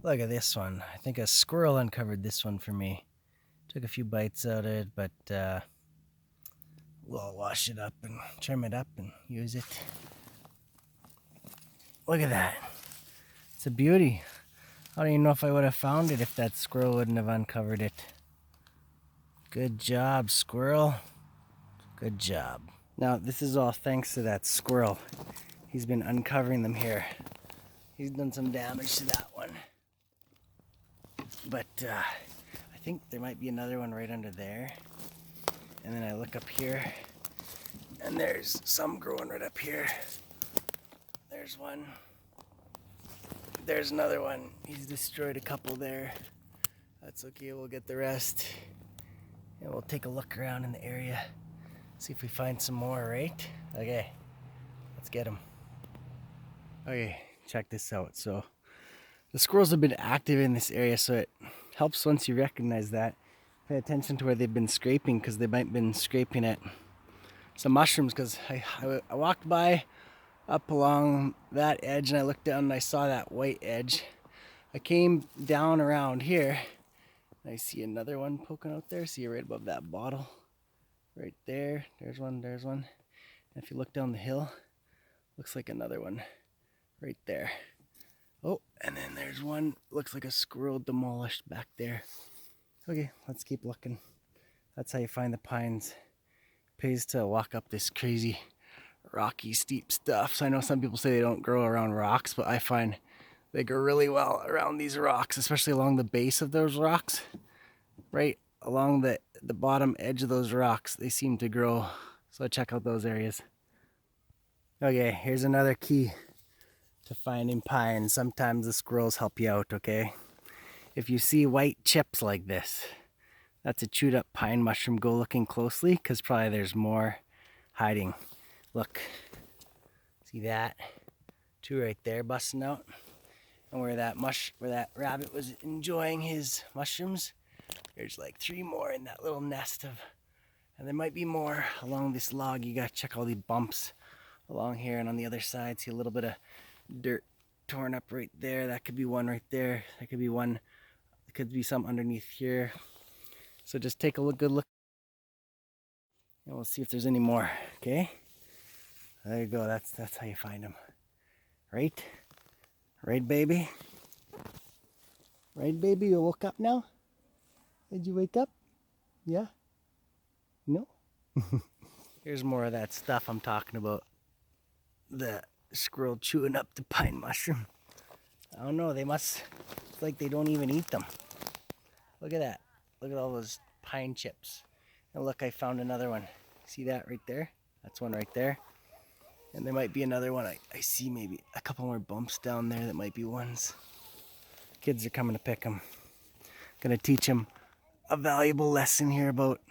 Look at this one. I think a squirrel uncovered this one for me. Took a few bites out of it, but we'll wash it up and trim it up and use it. Look at that. It's a beauty. I don't even know if I would have found it if that squirrel wouldn't have uncovered it. Good job, squirrel. Good job. Now, this is all thanks to that squirrel. He's been uncovering them here. He's done some damage to that one. But I think there might be another one right under there. And then I look up here, and there's some growing right up here. There's one. There's another one. He's destroyed a couple there. That's okay, we'll get the rest. And we'll take a look around in the area. See if we find some more, right? Okay, let's get them. Okay, check this out. So the squirrels have been active in this area, so it helps once you recognize that. Pay attention to where they've been scraping, because they might have been scraping at some mushrooms, because I walked by up along that edge and I looked down and I saw that white edge. I came down around here and I see another one poking out there. See right above that bottle. Right there. There's one, there's one. And if you look down the hill, looks like another one right there. Oh, and then there's one, looks like a squirrel demolished back there. Okay, let's keep looking. That's how you find the pines. Pays to walk up this crazy rocky steep stuff. So I know some people say they don't grow around rocks, but I find they grow really well around these rocks, especially along the base of those rocks. Right along the bottom edge of those rocks, they seem to grow. So check out those areas. Okay, here's another key to finding pines. Sometimes the squirrels help you out, okay? If you see white chips like this, that's a chewed up pine mushroom. Go looking closely, because probably there's more hiding. Look, see that? Two right there busting out. And where that rabbit was enjoying his mushrooms, there's like 3 more in that little nest of, and there might be more along this log. You gotta check all these bumps along here, and on the other side, see a little bit of dirt torn up right there. That could be one right there. That could be one. There could be some underneath here. So just take a good look, and we'll see if there's any more. Okay. There you go. That's how you find them. Right? Right, baby? Right, baby? You woke up now? Did you wake up? Yeah? No? Here's more of that stuff I'm talking about. The squirrel chewing up the pine mushroom. I don't know. They must... It's like they don't even eat them. Look at that. Look at all those pine chips. And look, I found another one. See that right there? That's one right there. And there might be another one. I see maybe a couple more bumps down there that might be ones. Kids are coming to pick them. Gonna teach them a valuable lesson here about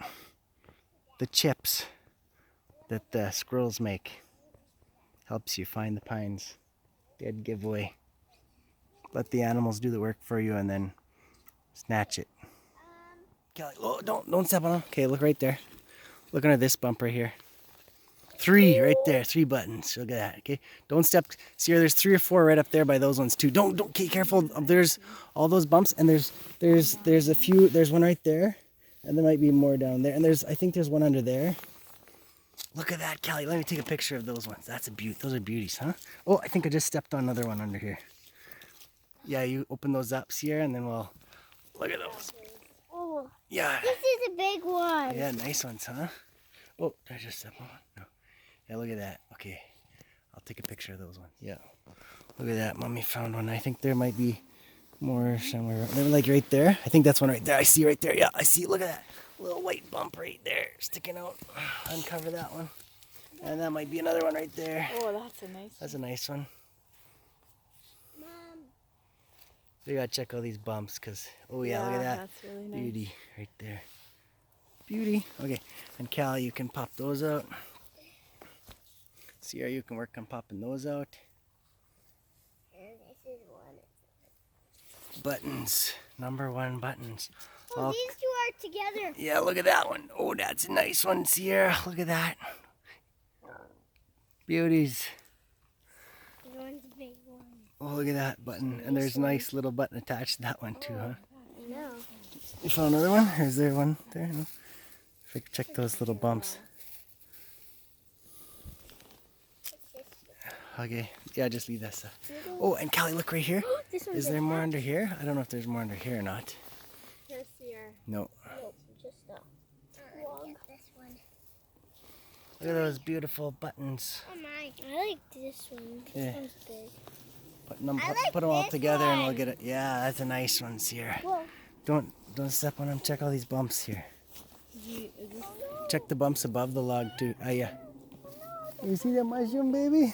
the chips that the squirrels make. Helps you find the pines. Dead giveaway. Let the animals do the work for you and then snatch it. Kelly, oh, don't step on them. Okay, look right there. Look under this bump right here. 3 right there, 3 buttons. Look at that. Okay, don't step. See, there's 3 or 4 right up there by those ones too. Don't. Okay, careful. There's all those bumps, and there's a few. There's one right there, and there might be more down there. And I think there's one under there. Look at that, Kelly. Let me take a picture of those ones. That's a beaut. Those are beauties, huh? Oh, I think I just stepped on another one under here. Yeah, you open those up, Sierra, and then we'll look at those. Oh, yeah. This is a big one. Yeah, nice ones, huh? Oh, did I just step on one? No. Yeah, look at that. Okay, I'll take a picture of those ones. Yeah, look at that. Mommy found one. I think there might be more somewhere. They're like right there. I think that's one right there. I see right there. Yeah, I see. Look at that little white bump right there sticking out. Uncover that one. And that might be another one right there. Oh, that's a nice one. That's a nice one. Mom. We gotta check all these bumps, because, oh yeah, look at that. That's really nice. Beauty right there. Beauty. Okay, and Callie, you can pop those out. Sierra, you can work on popping those out. And this is one. Buttons. Number 1 buttons. Oh, these 2 are together. Yeah, look at that one. Oh, that's a nice one, Sierra. Look at that. Beauties. This one's a big one. Oh, look at that button. And there's a nice little button attached to that one too, huh? No. You found another one? Or is there one there? No? If I could check those little bumps. Okay, yeah, just leave that stuff. Oh, and Callie, look right here. Is there more under here? I don't know if there's more under here or not. Here's here. No. Nope, just a log. This one. Look at those beautiful buttons. Oh my! I like this one. This Yeah. one's big. Put them, I like put them all this together and we'll one. get it. Yeah, that's a nice one here. Whoa. Don't step on them. Check all these bumps here. Check the bumps above the log too. Ah, yeah. You see that mushroom, baby?